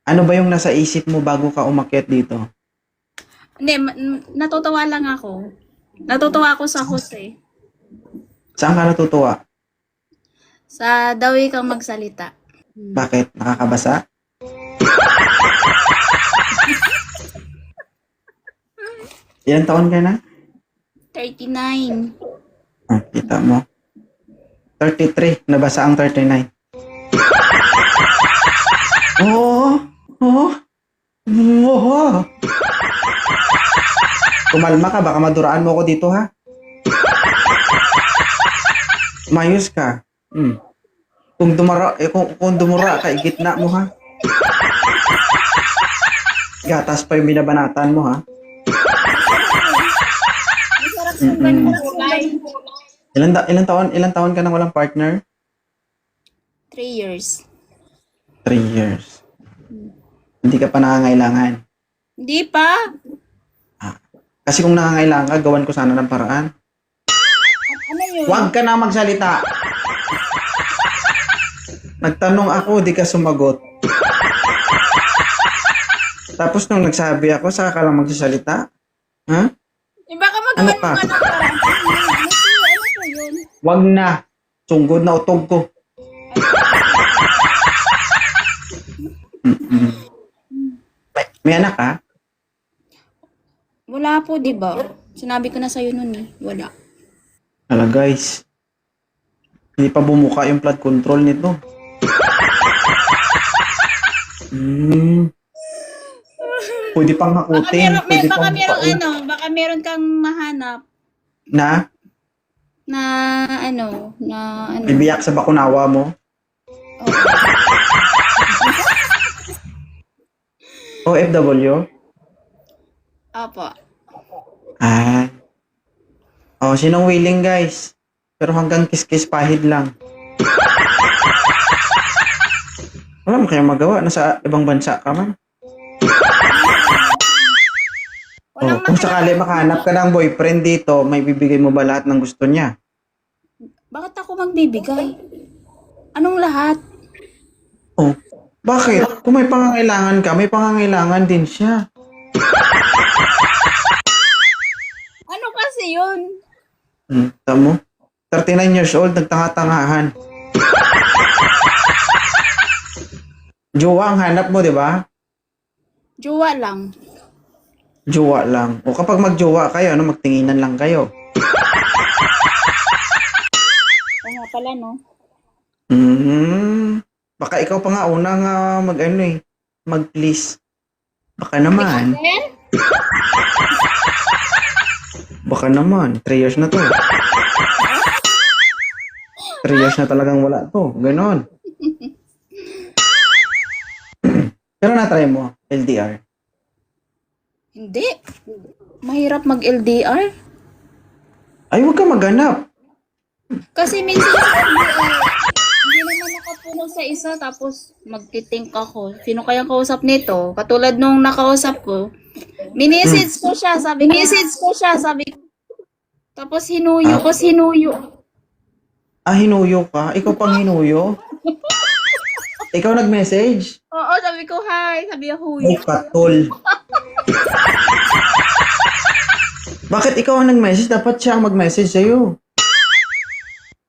Ano ba yung nasa isip mo bago ka umakyat dito? Hindi, natutuwa lang ako. Natutuwa ako sa Jose. Saan ka natutuwa? Sa dawi kang magsalita. Bakit? Nakakabasa? Ilan taon ka na? 39. Ah, kita mo. 33. Nabasa ang 39. Oo. Oo. Oo. Kumalma ka. Baka maduraan mo ako dito, ha? Mayos ka. Kung dumura ka, igitna mo, ha? Gatas pa yung binabanatan mo, ha? Masarap yung ganun kulay. Ilan taon ka nang walang partner? 3 years. 3 years. Hindi ka pa nangangailangan. Hindi pa. Kasi kung nangangailangan ka, gawan ko sana ng paraan. Ano yun? Huwag ka na magsalita. Nagtanong ako, di ka sumagot. Tapos nung nagsabi ako, saka ka lang magsasalita? Ha? Eh, baka Ano magawa ka? ng ano parang. Ano po yun? Huwag na. Sunggod na utog ko. May anak ka? Wala po, di ba? Sinabi ko na sa'yo nun eh. Wala. Hala guys. Hindi pa bumuka yung flood control nito. Pwede pang hakutin. Pwede pang paun. Baka meron kang mahanap Na? na ano. Bibiyak sa bakunawa mo? OFW? Opo. Ah. Oh, sinong willing guys? Pero hanggang kiss-kiss pahid lang. Wala mo kayong magawa. Nasa ibang bansa ka man. Oh, kung sakali makahanap ka ng boyfriend dito, may bibigay mo ba lahat ng gusto niya? Bakit ako magbibigay? Anong lahat? Oh, bakit? Kung may pangangailangan ka, may pangangailangan din siya. Ano kasi yun? Tamo? 39 years old, nagtanga-tangahan. Jowa ang hanap mo, di ba? Jowa lang. Jowa lang. O kapag magjowa kayo, magtinginan lang kayo. Oo nga pala, no? Baka ikaw pa nga unang mag-please. Baka naman. Baka naman. 3 years na to. 3 years na talagang wala to. Ganon. Pero na-try mo, LDR. Hindi. Mahirap mag-LDR. Ay, huwag ka maghanap. Kasi minsan sa LDR, hindi naman nakapuno sa isa tapos magtitink ako. Sino kayang kausap nito? Katulad nung nakausap ko. Minisage ko siya, sabi ko. Tapos hinuyo. Ah, hinuyo ka? Ikaw pang hinuyo? Ikaw nag-message? Oo, sabi ko, hi. Sabi ko, Ay, huyo. patol. Bakit ikaw ang nag-message? Dapat siya ang mag-message sa'yo.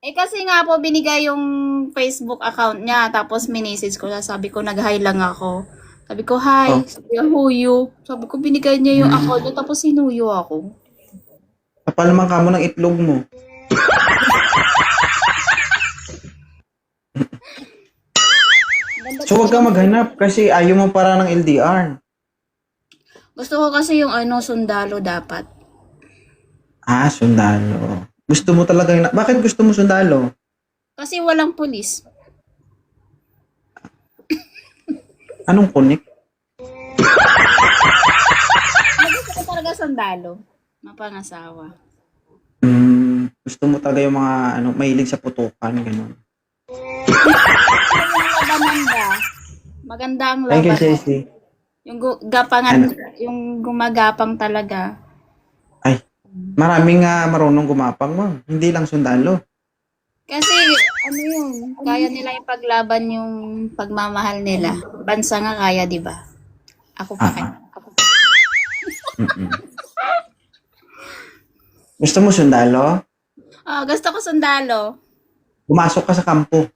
Eh kasi nga po, binigay yung Facebook account niya. Tapos minisage ko na, sabi ko, nag-hi lang ako. Sabi ko, hi. Oh. Sabi ko, huyo. Sabi ko, binigay niya yung account niya. Tapos hinuyo ako. Kapal naman ka mo ng itlog mo. So, huwag ka maghanap kasi ayaw mo para ng LDR. Gusto ko kasi yung sundalo dapat. Ah, sundalo. Gusto mo talaga yun. Bakit gusto mo sundalo? Kasi walang pulis. Anong kunik? Gusto ko talaga sundalo. Mapangasawa. Gusto mo talaga yung mga mahilig sa putukan, gano'n. Maganda ang Thank you, laban. Ceci. Yung gapangan, yung gumagapang talaga. Ay, maraming marunong gumapang mo. Hindi lang sundalo. Kasi ano yun, kaya nila yung paglaban yung pagmamahal nila. Bansa nga kaya, di ba? Ako pa kaya. Ah, mm-mm. Gusto mo sundalo? Oh, gusto ko sundalo. Pumasok ka sa kampo.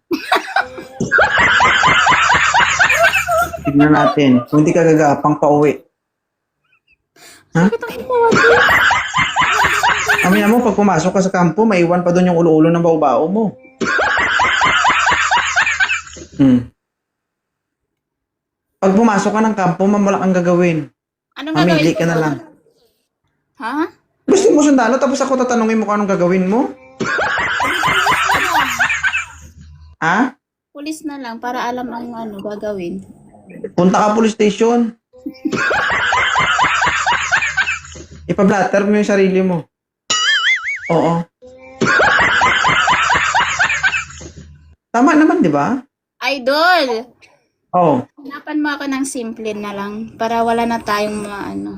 Tignan natin. Kung hindi ka gagapang pauwi. Ha? Bakit ang tawag? Amina mo, pag pumasok ka sa kampo, maiwan pa doon yung ulo-ulo ng baobao mo. Pag pumasok ka ng kampo, wala kang gagawin. Anong Mamili gagawin ko ka na doon? lang. Ha? Gusto mo sundalo, tapos ako tatanungin mo kung anong gagawin mo? Ha? Pulis na lang para alam ang ano gagawin. Punta ka police station. Ipa-blatter mo yung sarili mo. Oo. Tama naman, di ba? Idol! Oo. Hanapan mo ako ng simple na lang para wala na tayong mga ano.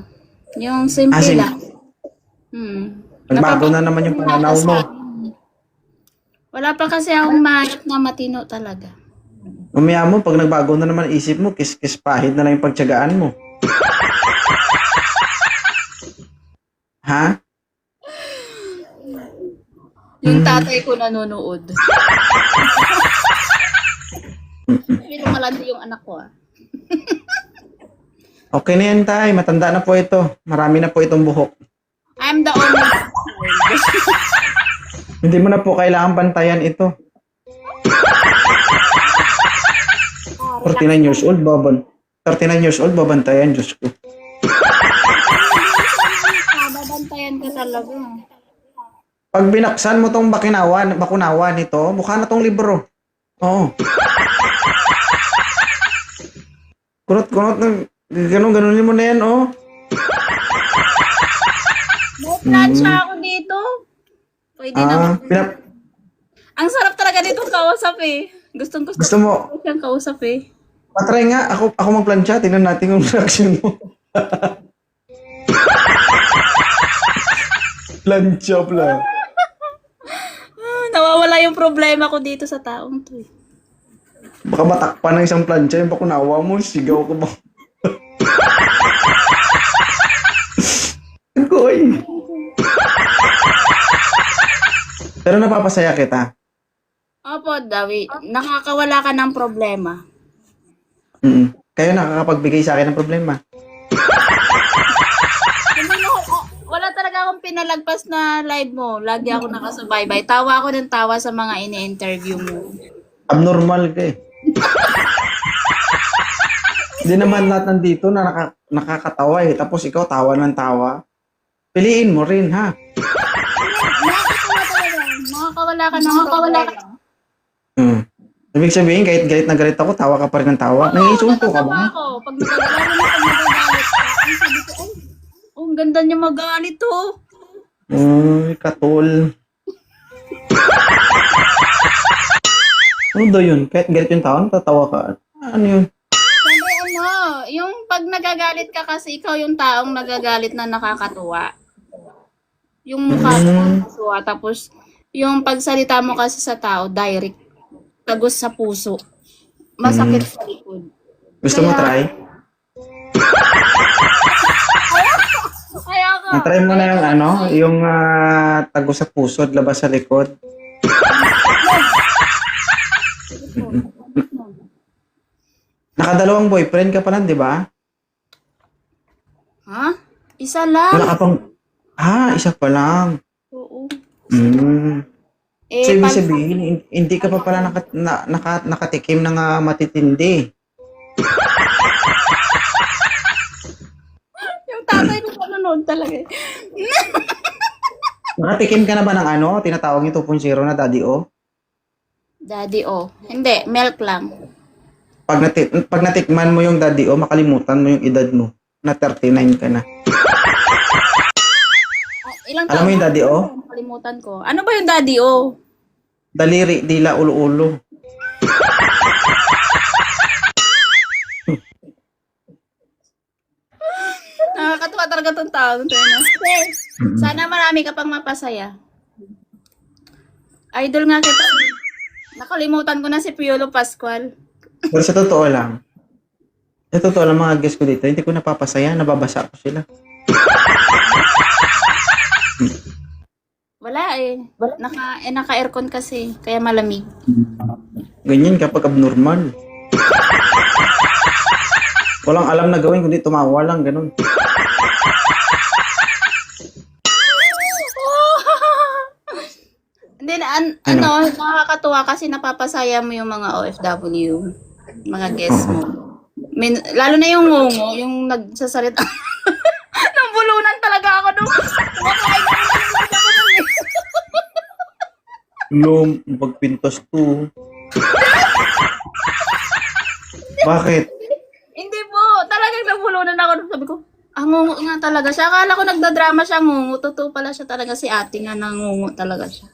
Yung simple Sim- lang. Nagbago na naman yung pananaw mo. Wala pa kasi akong mahanap na matino talaga. Umaya mo, pag nagbago na naman isip mo, kiss-kiss pahid na lang yung pagtyagaan mo. Ha? Yung tatay ko nanonood. Pero malandi yung anak ko ah. Okay na yan, tay. Matanda na po ito. Marami na po itong buhok. I'm the only Hindi mo na po kailangan bantayan ito. 39 years old, 39 years old, babantayan, Diyos ko. babantayan ka talaga. Pag binaksan mo tong bakunawan nito, mukha na tong libro. Oo. Kunot-kunot ng ganun-ganunin mo na yan, oh. May plancha ako dito. Pwede na. Ang sarap talaga dito kausap eh. Gustong-gusto Gusto mo, ko siyang kausap eh. patry nga, ako magplansya, tingnan natin yung reaction mo. Plansya, pala. Nawawala yung problema ko dito sa taong to eh. Baka matakpan ng isang plansya, yung bakunawa mo, sigaw ko ba? Koy. Pero napapasaya kita. Opo, Dawi. Nakakawala ka ng problema. Kayo nakakapagbigay sa akin ng problema. Wala talaga akong pinalagpas na live mo. Lagi ako nakasubaybay. Tawa ako ng tawa sa mga ini-interview mo. Abnormal ka eh. Hindi naman lahat nandito na nakakatawa eh. Tapos ikaw tawa ng tawa. Piliin mo rin, ha? Nakakatawa talaga. Nakakawala ka ng problema. Ibig sabihin, kahit galit na galit ako, tawa ka pa rin ng tawa. Nangiinsulto ka ba? Ako, pag nagagalit mo, pag nagagalit ka, ang sabi ko, ang ganda niya magalit oh. Uy, katol. Ano daw yun? Kahit galit yung tao, tatawa ka. Ano yun? Sabi yung pag nagagalit ka kasi ikaw yung taong nagagalit na nakakatuwa. Yung mukha mo nakakatuwa. Tapos, yung pagsalita mo kasi sa tao, direct. Tagos sa puso. Masakit sa likod. Gusto mo try? Ayoko. Try mo na yung yung tago sa puso at labas sa likod. Nakadalawang boyfriend ka pa lang, di ba? Ha? Isa lang. Wala ka pang... isa pa lang. Oo. So, ibig sabihin, hindi ka pa pala nakatikim ng matitindi. Yung tatay ko nanonood talaga. Nakatikim ka na ba ng tinatawag yung 2.0 na Daddy O? Daddy oh. Hindi, milk lang. Pag natikman mo yung Daddy O, makalimutan mo yung edad mo. Na 39 ka na. Ilang Alam mo yung Daddy O? Kalimutan ko. Ano ba yung Daddy O? Daliri, dila, ulo-ulo. Nakakatuwa talaga itong tao. Sana marami ka pang mapasaya. Idol nga kita. Nakalimutan ko na si Piolo Pascual. Pero sa totoo lang, mga guest ko dito, hindi ko napapasaya, nababasa ko sila. Wala eh. Naka-aircon kasi, kaya malamig. Ganyan kapag abnormal. Walang alam na gawin, kundi tumawa lang, ganun. And then, nakakatuwa kasi napapasaya mo yung mga OFW, mga guests mo. Lalo na yung ngungo, yung nagsasalita. Nambulunan talaga ako nung Lum, pagpintas to. Bakit? Hindi po, talagang nambulunan ako nung sabi ko, ngungo nga talaga siya. Akala ko nagdadrama siya ngungo. Totoo pala siya talaga si ate nga, nangungo talaga siya.